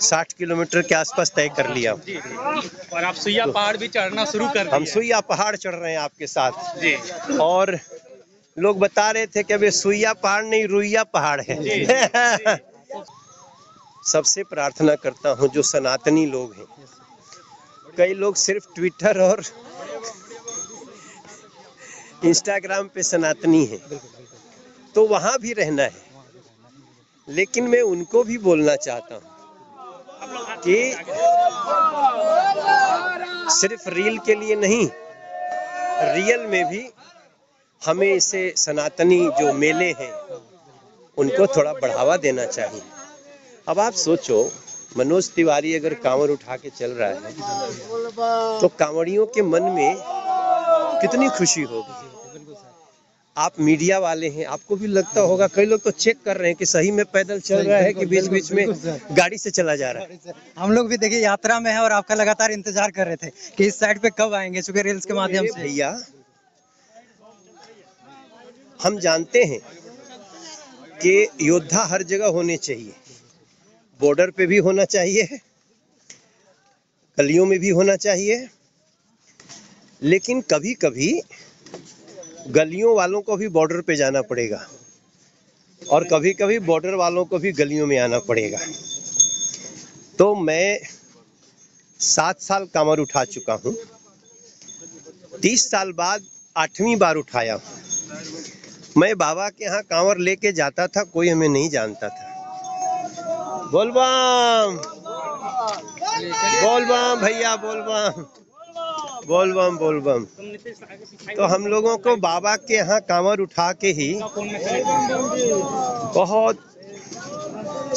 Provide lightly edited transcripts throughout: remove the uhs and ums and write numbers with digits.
60 kilometre के आसपास तय कर लिया। और आप सुइया पहाड़ भी चढ़ना शुरू कर दिए। हम सुइया पहाड़ चढ़ रहे हैं आपके साथ जी। और लोग बता रहे थे कि अबे सुइया पहाड़ नहीं रुइया पहाड़ है। सबसे प्रार्थना करता हूं जो सनातनी लोग हैं, कई लोग सिर्फ ट्विटर और इंस्टाग्राम पे सनातनी हैं, तो वहां भी रहना है, लेकिन मैं उनको भी बोलना चाहता हूं कि सिर्फ रील के लिए नहीं, रियल में भी हमें इसे सनातनी जो मेले हैं उनको थोड़ा बढ़ावा देना चाहिए। अब आप सोचो, मनोज तिवारी अगर कांवड़ उठा के चल रहा है तो कांवड़ियों के मन में कितनी खुशी होगी। आप मीडिया वाले हैं, आपको भी लगता होगा, कई लोग तो चेक कर रहे हैं कि सही में पैदल चल रहा है कि बीच बीच में गाड़ी से चला जा रहा है। हम लोग भी देखिए यात्रा में है और आपका लगातार इंतजार कर रहे थे कि इस साइड पे कब आएंगे, चूंकि रील्स के माध्यम से। भैया हम जानते हैं कि योद्धा हर जगह होने चाहिए, बॉर्डर पे भी होना चाहिए, गलियों में भी होना चाहिए, लेकिन कभी कभी गलियों वालों को भी बॉर्डर पे जाना पड़ेगा और कभी कभी बॉर्डर वालों को भी गलियों में आना पड़ेगा। तो मैं 7 साल कांवड़ उठा चुका हूँ, 30 साल बाद 8वीं बार उठाया हूँ। मैं बाबा के यहाँ कांवड़ लेके जाता था, कोई हमें नहीं जानता था। बोल बम भैया, बोल बम बोल बम। तो हम लोगों को बाबा के यहाँ कांवड़ उठा के ही बहुत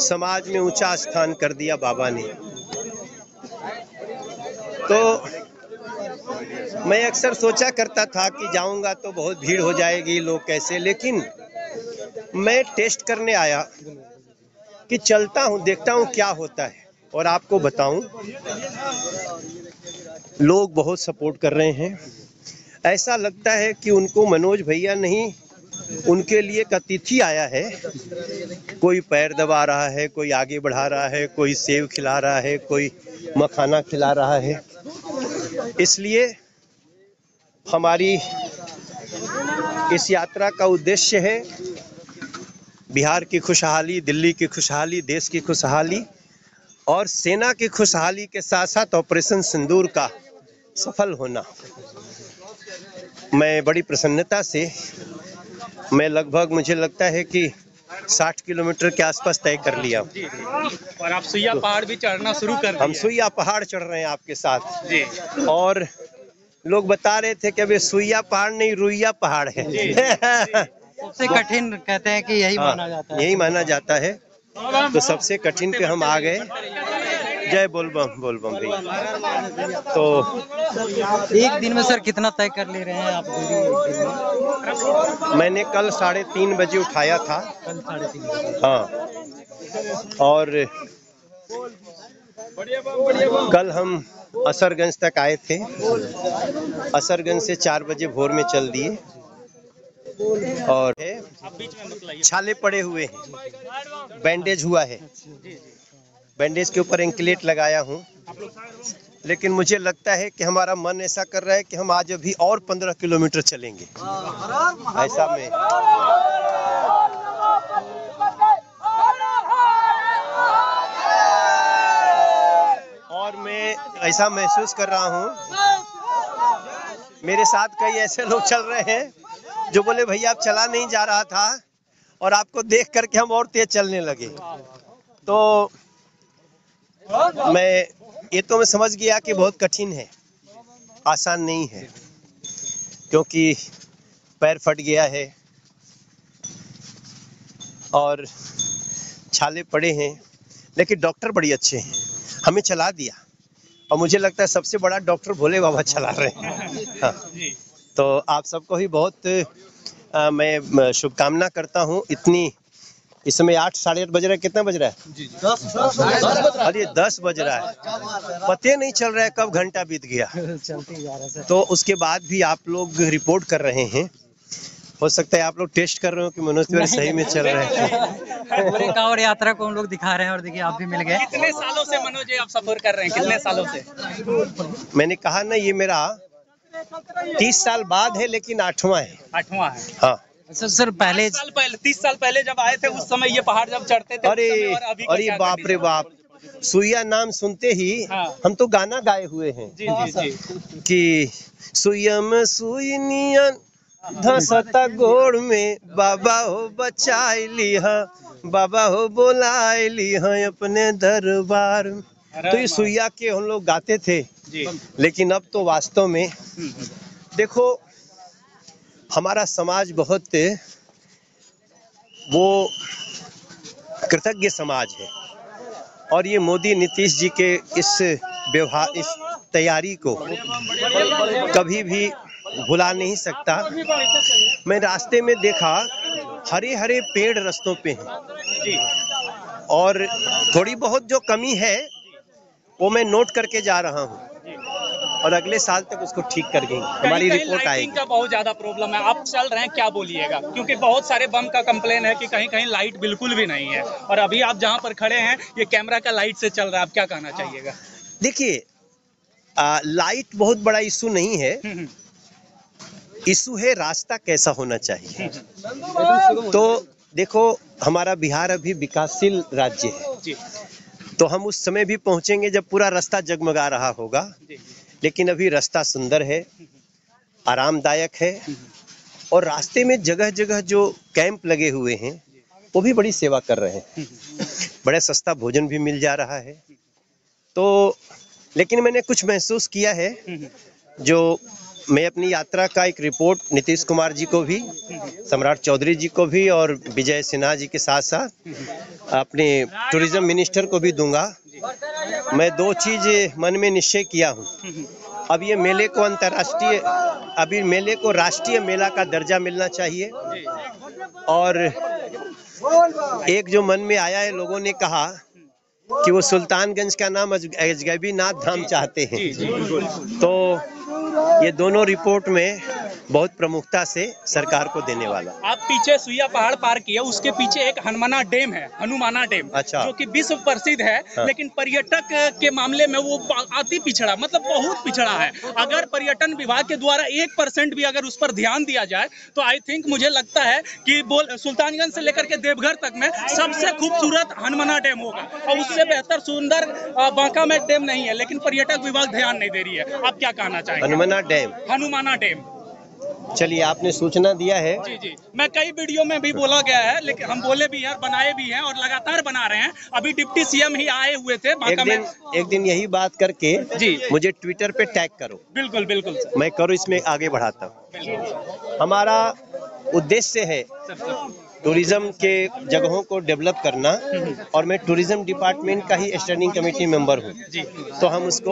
समाज में ऊंचा स्थान कर दिया बाबा ने। तो मैं अक्सर सोचा करता था कि जाऊंगा तो बहुत भीड़ हो जाएगी, लोग कैसे, लेकिन मैं टेस्ट करने आया कि चलता हूं, देखता हूं क्या होता है। और आपको बताऊं, लोग बहुत सपोर्ट कर रहे हैं। ऐसा लगता है कि उनको मनोज भैया नहीं, उनके लिए एक अतिथि आया है। कोई पैर दबा रहा है, कोई आगे बढ़ा रहा है, कोई सेव खिला रहा है, कोई मखाना खिला रहा है। इसलिए हमारी इस यात्रा का उद्देश्य है बिहार की खुशहाली, दिल्ली की खुशहाली, देश की खुशहाली और सेना की खुशहाली के साथ साथ ऑपरेशन सिंदूर का सफल होना। मैं बड़ी प्रसन्नता से, मैं लगभग, मुझे लगता है कि 60 किलोमीटर के आसपास तय कर लिया। और आप सुइया पहाड़ भी चढ़ना शुरू कर दिए। हम सुइया पहाड़ चढ़ रहे हैं आपके साथ जी। और लोग बता रहे थे कि अबे सुइया पहाड़ नहीं रुइया पहाड़ है। सबसे कठिन कहते हैं कि यही माना जाता है। यही माना जाता है, तो सबसे कठिन पे हम आ गए। जय बोल बम भैया। तो एक दिन में सर कितना तय कर ले रहे हैं आप दूरी? मैंने कल 3:30 बजे उठाया था। कल 3:30 हाँ, और कल हम असरगंज तक आए थे। असरगंज से 4 बजे भोर में चल दिए और छाले पड़े हुए हैं, बैंडेज हुआ है, बैंडेज के ऊपर एंकलेट लगाया हूँ। लेकिन मुझे लगता है कि हमारा मन ऐसा कर रहा है कि हम आज अभी और 15 किलोमीटर चलेंगे। ऐसा में और मैं ऐसा महसूस कर रहा हूँ, मेरे साथ कई ऐसे लोग चल रहे हैं जो बोले भैया आप चला नहीं जा रहा था और आपको देख करके हम और तेज चलने लगे। तो मैं समझ गया कि बहुत कठिन है, आसान नहीं है, क्योंकि पैर फट गया है और छाले पड़े हैं। लेकिन डॉक्टर बड़ी अच्छे हैं, हमें चला दिया और मुझे लगता है सबसे बड़ा डॉक्टर भोले बाबा चला रहे हैं। हाँ। तो आप सबको ही बहुत मैं शुभकामना करता हूँ। इतनी इस समय 8 साढ़े 8 बज रहा है। कितना बज रहा है? 10। अरे 10 बज रहा है, पते नहीं चल रहा है कब घंटा बीत गया। चलते जा रहा है। तो उसके बाद भी आप लोग रिपोर्ट कर रहे हैं हो सकता है आप लोग टेस्ट कर रहे हो कि मनोज तिवारी सही में चल रहे हैं। पूरे कांवड़ यात्रा को हम लोग दिखा रहे हैं और देखिए आप भी मिल गए। कितने सालों से मनोज जी आप सफर कर रहे हैं, कितने सालों से? मैंने कहा ना, ये मेरा 30 साल बाद है, लेकिन 8वां है। 8वां है। हाँ। सर पहले 30 साल पहले जब आए थे उस समय ये पहाड़ जब चढ़ते थे अरे उस समय, और अभी का अरे क्या बाप रे कंडीशन? बाप, सुइया नाम सुनते ही हाँ। हम तो गाना गाए हुए हैं जी जी जी। कि सुइया में सुई नियन धसता गोड़ में, बाबा हो बचाई लिहा, बाबा हो बोलाई लिहा अपने दरबार में। तो ये सुइया के हम लोग गाते थे, जी। लेकिन अब तो वास्तव में देखो, हमारा समाज बहुत वो कृतज्ञ समाज है, और ये मोदी नीतीश जी के इस व्यवहार, इस तैयारी को कभी भी भुला नहीं सकता। मैं रास्ते में देखा हरे हरे पेड़ रास्तों पे हैं, जी। और थोड़ी बहुत जो कमी है वो मैं नोट करके जा रहा हूँ, और अगले साल तक उसको ठीक कर देंगे, हमारी कहीं रिपोर्ट लाइटिंग आएगी। का बहुत ज्यादा प्रॉब्लम है, आप चल रहे हैं, क्या बोलिएगा? क्योंकि बहुत सारे बम का कंप्लेन है कि कहीं कहीं लाइट बिल्कुल भी नहीं है, और अभी आप जहां पर खड़े हैं ये कैमरा का लाइट से चल रहा है, आप क्या कहना चाहिएगा? देखिए, लाइट बहुत बड़ा इशू नहीं है, इशू है रास्ता कैसा होना चाहिए। तो देखो, हमारा बिहार अभी विकासशील राज्य है, जी तो हम उस समय भी पहुंचेंगे जब पूरा रास्ता जगमगा रहा होगा, जी। लेकिन अभी रास्ता सुंदर है, आरामदायक है, और रास्ते में जगह जगह जो कैंप लगे हुए हैं वो भी बड़ी सेवा कर रहे हैं, बड़ा सस्ता भोजन भी मिल जा रहा है। तो लेकिन मैंने कुछ महसूस किया है, जो मैं अपनी यात्रा का एक रिपोर्ट नीतीश कुमार जी को भी, सम्राट चौधरी जी को भी, और विजय सिन्हा जी के साथ साथ अपने टूरिज्म मिनिस्टर को भी दूंगा। मैं 2 चीज मन में निश्चय किया हूँ। अब ये मेले को अंतर्राष्ट्रीय, अभी मेले को राष्ट्रीय मेला का दर्जा मिलना चाहिए, और एक जो मन में आया है, लोगों ने कहा कि वो सुल्तानगंज का नाम अजगैबीनाथ धाम चाहते हैं, तो ये दोनों रिपोर्ट में बहुत प्रमुखता से सरकार को देने वाला। आप पीछे सुइया पहाड़ पार किए, उसके पीछे एक हनुमाना डैम है, हनुमाना डैम, अच्छा। जो कि विश्व प्रसिद्ध है। हाँ। लेकिन पर्यटक के मामले में वो अति पिछड़ा, मतलब बहुत पिछड़ा है। अगर पर्यटन विभाग के द्वारा 1% भी अगर उस पर ध्यान दिया जाए तो आई थिंक, मुझे लगता है कि सुल्तानगंज से लेकर के देवघर तक में सबसे खूबसूरत हनुमाना डैम होगा, और उससे बेहतर सुंदर बांका में डैम नहीं है, लेकिन पर्यटक विभाग ध्यान नहीं दे रही है। आप क्या कहना चाहेंगे? हनुमाना डैम, चलिए आपने सूचना दिया है। जी जी, मैं कई वीडियो में भी बोला गया है, लेकिन हम बोले भी हैं, बनाए भी हैं, और लगातार बना रहे हैं। अभी डिप्टी सीएम ही आए हुए थे बांका में। एक दिन यही बात करके जी मुझे ट्विटर पे टैग करो। बिल्कुल बिल्कुल सर। मैं करूँ, इसमें आगे बढ़ाता हूँ। हमारा उद्देश्य है टूरिज्म के जगहों को डेवलप करना, और मैं टूरिज्म डिपार्टमेंट का ही स्टैंडिंग कमेटी मेंबर हूँ, तो हम उसको